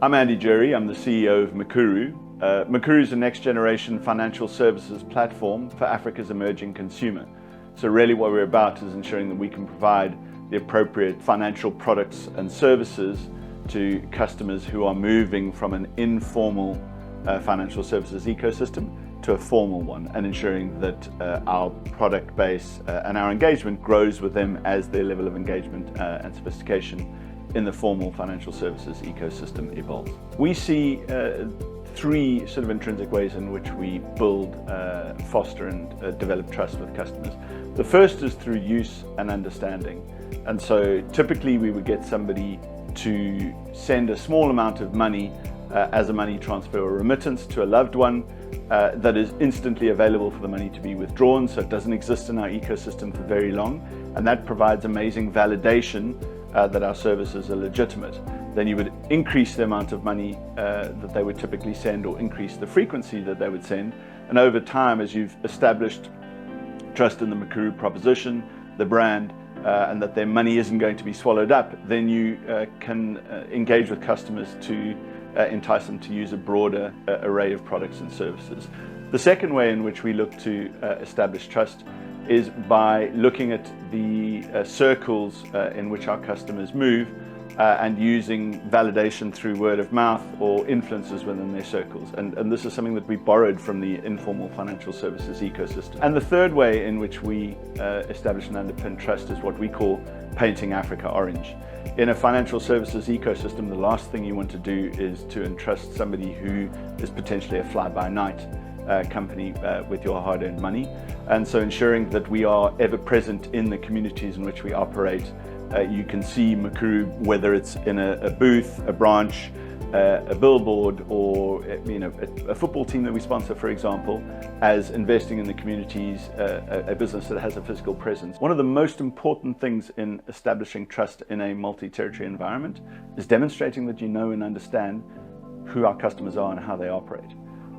I'm Andy Jury, I'm the CEO of Mukuru. Mukuru is a next generation financial services platform for Africa's emerging consumer. So really what we're about is ensuring that we can provide the appropriate financial products and services to customers who are moving from an informal financial services ecosystem to a formal one, and ensuring that our product base and our engagement grows with them as their level of engagement and sophistication in the formal financial services ecosystem evolves. We see three sort of intrinsic ways in which we build, foster and develop trust with customers. The first is through use and understanding. And so typically we would get somebody to send a small amount of money as a money transfer or remittance to a loved one that is instantly available for the money to be withdrawn, so it doesn't exist in our ecosystem for very long, and that provides amazing validation that our services are legitimate. Then you would increase the amount of money that they would typically send, or increase the frequency that they would send, and over time, as you've established trust in the Mukuru proposition, the brand, and that their money isn't going to be swallowed up, then you can engage with customers to entice them to use a broader array of products and services. The second way in which we look to establish trust is by looking at the circles in which our customers move and using validation through word of mouth or influencers within their circles. And this is something that we borrowed from the informal financial services ecosystem. And the third way in which we establish and underpin trust is what we call painting Africa orange. In a financial services ecosystem, the last thing you want to do is to entrust somebody who is potentially a fly-by-night company with your hard-earned money. And so ensuring that we are ever present in the communities in which we operate. You can see Mukuru, whether it's in a booth, a branch, a billboard, or a football team that we sponsor, for example, as investing in the communities, a business that has a physical presence. One of the most important things in establishing trust in a multi-territory environment is demonstrating that you know and understand who our customers are and how they operate.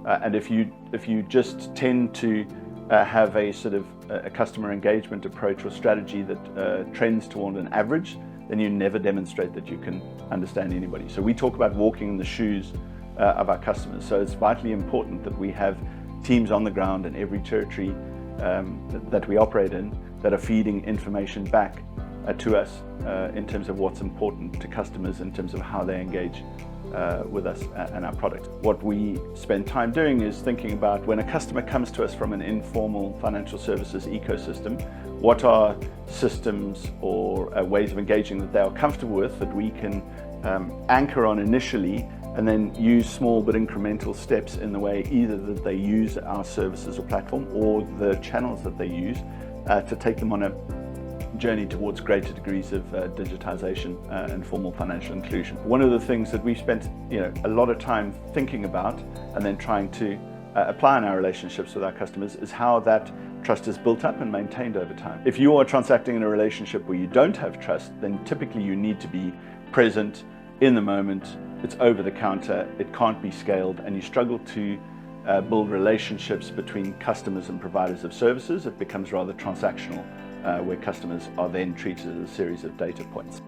And if you just tend to have a sort of a customer engagement approach or strategy that trends toward an average, then you never demonstrate that you can understand anybody. So we talk about walking in the shoes of our customers. So it's vitally important that we have teams on the ground in every territory that we operate in that are feeding information back to us in terms of what's important to customers, in terms of how they engage with us and our product. What we spend time doing is thinking about when a customer comes to us from an informal financial services ecosystem, what are systems or ways of engaging that they are comfortable with that we can anchor on initially, and then use small but incremental steps in the way either that they use our services or platform or the channels that they use to take them on a journey towards greater degrees of digitization and formal financial inclusion. One of the things that we've spent a lot of time thinking about and then trying to apply in our relationships with our customers is how that trust is built up and maintained over time. If you are transacting in a relationship where you don't have trust, then typically you need to be present in the moment. It's over the counter, it can't be scaled, and you struggle to build relationships between customers and providers of services. It becomes rather transactional, where customers are then treated as a series of data points.